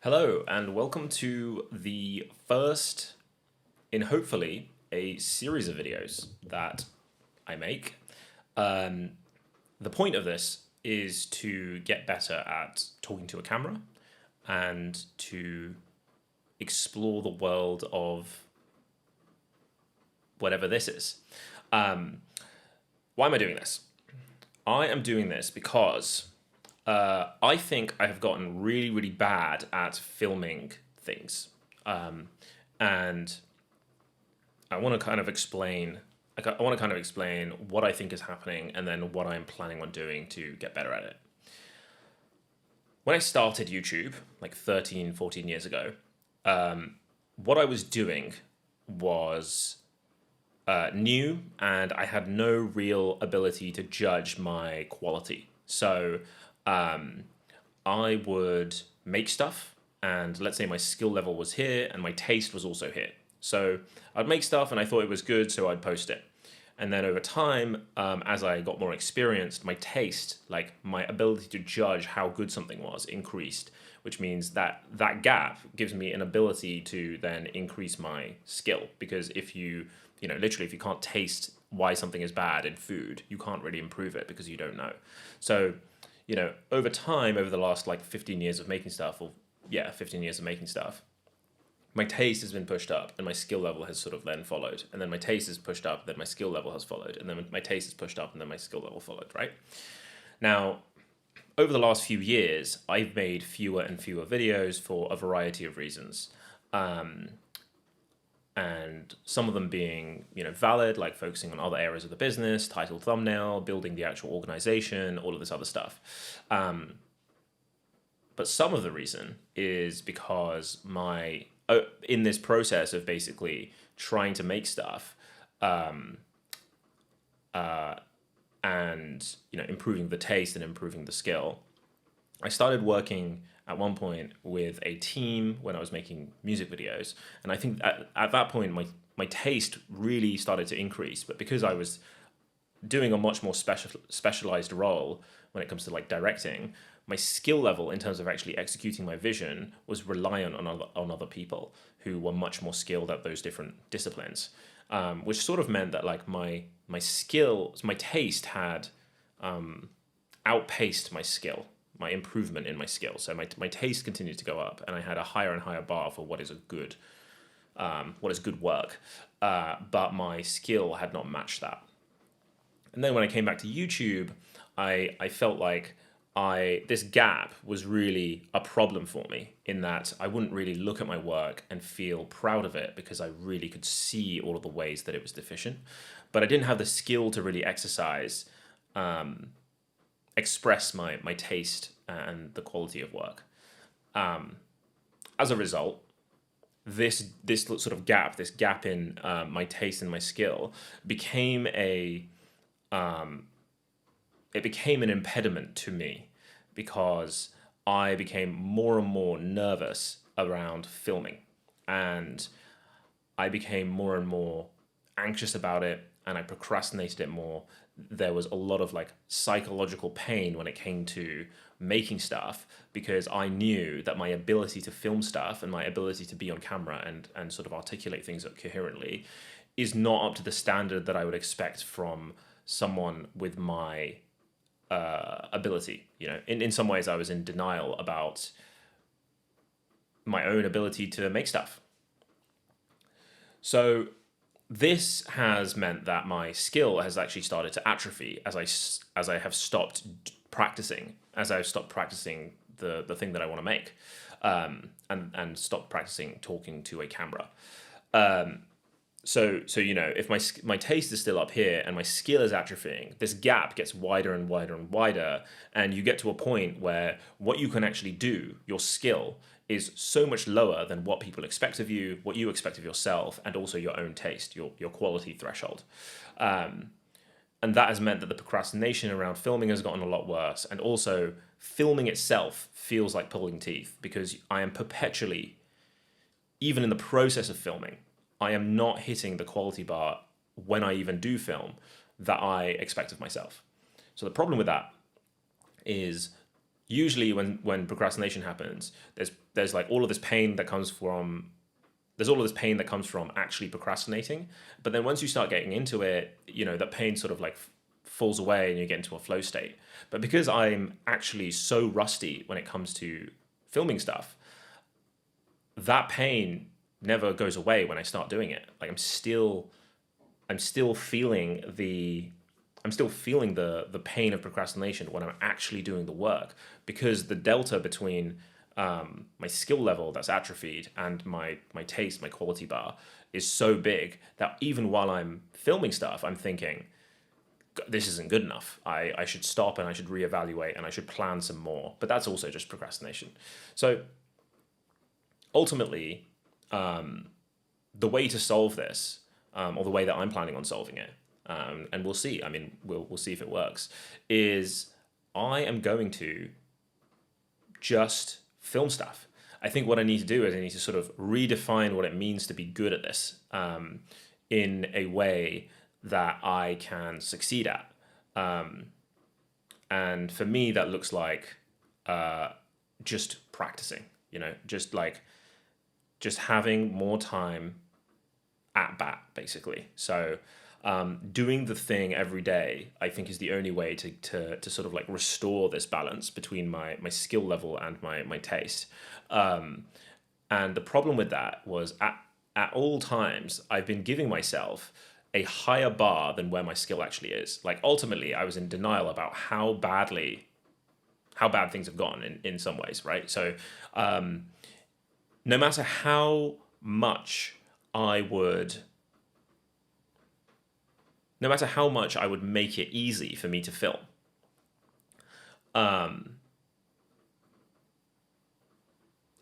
Hello, and welcome to the first in hopefully a series of videos that I make. Um, the point of this is to get better at talking to a camera and to explore the world of whatever this is. Why am I doing this? I am doing this because I think I have gotten really, really bad at filming things. And I want to kind of explain. I want to kind of explain what I think is happening and then what I'm planning on doing to get better at it. When I started YouTube, like 13, 14 years ago, what I was doing was new and I had no real ability to judge my quality. So I would make stuff, and let's say my skill level was here and my taste was also here. So I'd make stuff and I thought it was good, so I'd post it. And then over time, as I got more experienced, my taste, like my ability to judge how good something was, increased, which means that that gap gives me an ability to then increase my skill. Because if literally, if you can't taste why something is bad in food, you can't really improve it because you don't know. So, over time, over the last like 15 years of making stuff, 15 years of making stuff, my taste has been pushed up and my skill level has sort of then followed. And then my taste is pushed up, then my skill level has followed. And then my taste is pushed up and then my skill level followed, right? Now, over the last few years, I've made fewer and fewer videos for a variety of reasons. And some of them being, valid, like focusing on other areas of the business, title, thumbnail, building the actual organization, all of this other stuff. But some of the reason is because in this process of basically trying to make stuff, and improving the taste and improving the skill, I started working at one point with a team when I was making music videos, and I think at that point my taste really started to increase. But because I was doing a much more specialized role when it comes to like directing, my skill level in terms of actually executing my vision was reliant on other people who were much more skilled at those different disciplines, which sort of meant that like my taste had outpaced my skill, my improvement in my skill. So my taste continued to go up, and I had a higher and higher bar for what is good work, but my skill had not matched that. And then when I came back to YouTube, I felt like this gap was really a problem for me, in that I wouldn't really look at my work and feel proud of it because I really could see all of the ways that it was deficient. But I didn't have the skill to really express my taste and the quality of work. As a result, this sort of gap, in my taste and my skill became it became an impediment to me, because I became more and more nervous around filming, and I became more and more anxious about it, and I procrastinated it more. There was a lot of like psychological pain when it came to making stuff, because I knew that my ability to film stuff and my ability to be on camera and sort of articulate things coherently is not up to the standard that I would expect from someone with my ability. In some ways I was in denial about my own ability to make stuff. So this has meant that my skill has actually started to atrophy as I have stopped practicing, the thing that I want to make, and stopped practicing talking to a camera. So if my taste is still up here and my skill is atrophying, this gap gets wider and wider and wider, and you get to a point where what you can actually do, your skill, is so much lower than what people expect of you, what you expect of yourself, and also your own taste, your quality threshold. And that has meant that the procrastination around filming has gotten a lot worse, and also filming itself feels like pulling teeth, because I am perpetually, even in the process of filming, I am not hitting the quality bar when I even do film that I expect of myself. So the problem with that is usually when procrastination happens, there's like all of this pain that comes from there's all of this pain that comes from actually procrastinating. But then once you start getting into it, that pain sort of like falls away and you get into a flow state. But because I'm actually so rusty when it comes to filming stuff, that pain never goes away when I start doing it. Like I'm still feeling the pain of procrastination when I'm actually doing the work, because the delta between my skill level that's atrophied and my taste, my quality bar is so big that even while I'm filming stuff, I'm thinking, this isn't good enough. I should stop and I should reevaluate and I should plan some more. But that's also just procrastination. So ultimately, the way to solve this, or the way that I'm planning on solving it, and we'll see. I mean, we'll see if it works. Is I am going to just film stuff. I think what I need to do is I need to sort of redefine what it means to be good at this, in a way that I can succeed at. And for me, that looks like just practicing. Just having more time at bat, basically. So doing the thing every day, I think, is the only way to sort of like restore this balance between my skill level and my taste. And the problem with that was at all times, I've been giving myself a higher bar than where my skill actually is. Like ultimately, I was in denial about how bad things have gone in some ways, right? So no matter how much I would make it easy for me to film,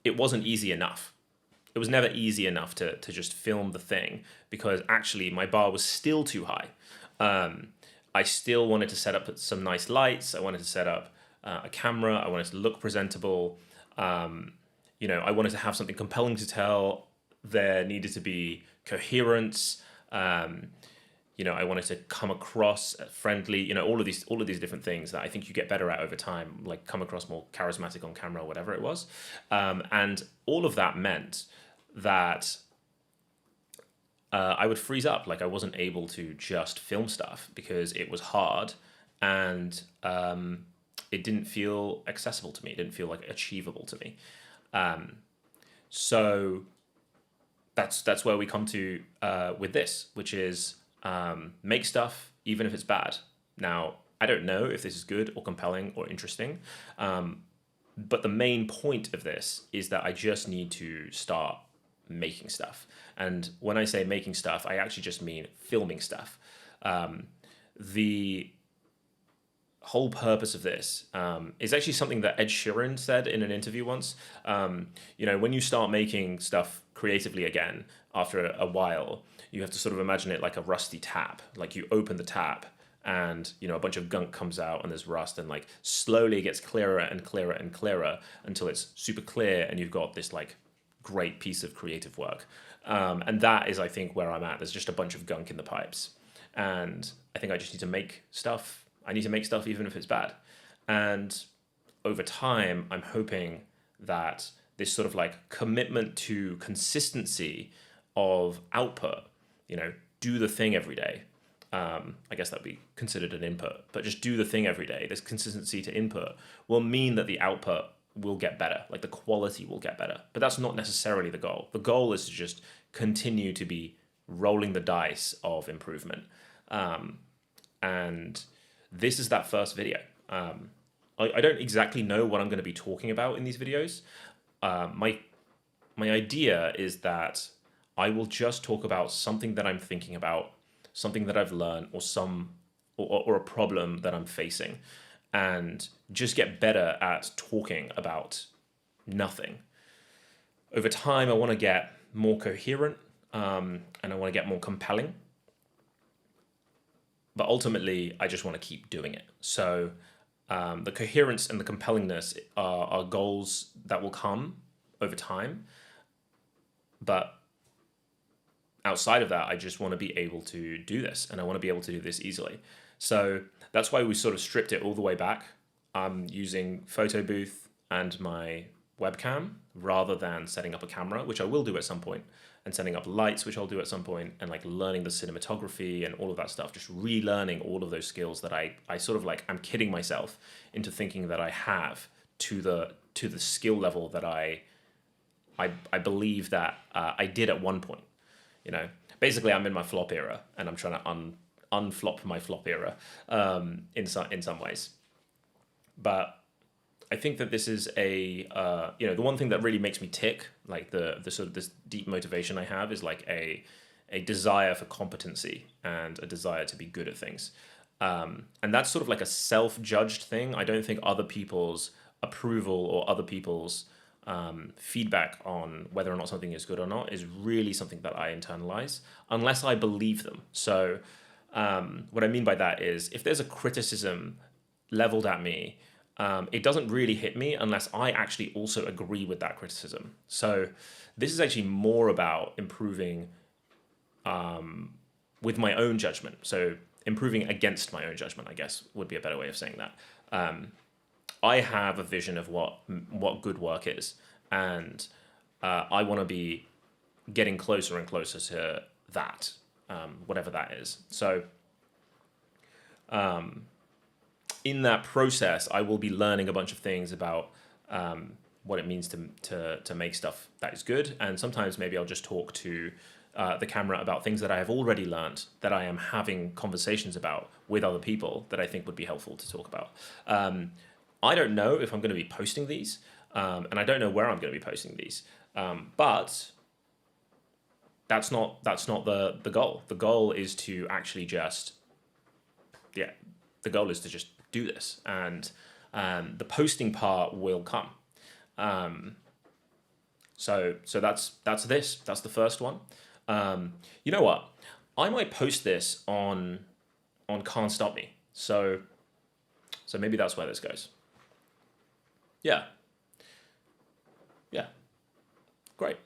it wasn't easy enough. It was never easy enough to just film the thing, because actually my bar was still too high. I still wanted to set up some nice lights. I wanted to set up a camera. I wanted to look presentable. I wanted to have something compelling to tell. There needed to be coherence. I wanted to come across friendly. All of these different things that I think you get better at over time, like come across more charismatic on camera or whatever it was. And all of that meant that I would freeze up. Like I wasn't able to just film stuff because it was hard, and it didn't feel accessible to me. It didn't feel like achievable to me. So that's where we come to with this, which is make stuff even if it's bad. Now, I don't know if this is good or compelling or interesting, but the main point of this is that I just need to start making stuff. And when I say making stuff, I actually just mean filming stuff. The whole purpose of this is actually something that Ed Sheeran said in an interview once. When you start making stuff creatively again after a while, you have to sort of imagine it like a rusty tap. Like you open the tap and a bunch of gunk comes out and there's rust, and like slowly it gets clearer and clearer and clearer until it's super clear and you've got this like great piece of creative work. And that is, I think, where I'm at. There's just a bunch of gunk in the pipes, and I think I just need to make stuff. I need to make stuff even if it's bad. And over time, I'm hoping that this sort of like commitment to consistency of output, do the thing every day. I guess that'd be considered an input, but just do the thing every day. This consistency to input will mean that the output will get better, like the quality will get better. But that's not necessarily the goal. The goal is to just continue to be rolling the dice of improvement. And this is that first video. I don't exactly know what I'm going to be talking about in these videos. My idea is that I will just talk about something that I'm thinking about, something that I've learned, or a problem that I'm facing, and just get better at talking about nothing. Over time, I want to get more coherent, and I want to get more compelling. But ultimately, I just want to keep doing it. So the coherence and the compellingness are goals that will come over time. But outside of that, I just want to be able to do this, and I want to be able to do this easily. So that's why we sort of stripped it all the way back. I'm using photo booth and my webcam rather than setting up a camera, which I will do at some point, and setting up lights, which I'll do at some point, and like learning the cinematography and all of that stuff, just relearning all of those skills that I sort of like, I'm kidding myself into thinking that I have to the skill level that I believe that I did at one point. You know, basically, I'm in my flop era, and I'm trying to unflop my flop era in some ways. But I think that this is the one thing that really makes me tick, like the sort of this deep motivation I have is like a desire for competency and a desire to be good at things. And that's sort of like a self-judged thing. I don't think other people's approval or other people's feedback on whether or not something is good or not is really something that I internalize, unless I believe them. So what I mean by that is if there's a criticism leveled at me, it doesn't really hit me unless I actually also agree with that criticism. So this is actually more about improving with my own judgment. So improving against my own judgment, I guess, would be a better way of saying that. I have a vision of what good work is, and I want to be getting closer and closer to that, whatever that is. So in that process, I will be learning a bunch of things about what it means to make stuff that is good, and sometimes maybe I'll just talk to the camera about things that I have already learned, that I am having conversations about with other people that I think would be helpful to talk about. I don't know if I'm going to be posting these, and I don't know where I'm going to be posting these, but that's not the goal. The goal is to actually just, the goal is to just do this, and the posting part will come. So that's this. That's the first one. You know what? I might post this on KhanStopMe. So maybe that's where this goes. Yeah. Yeah. Great.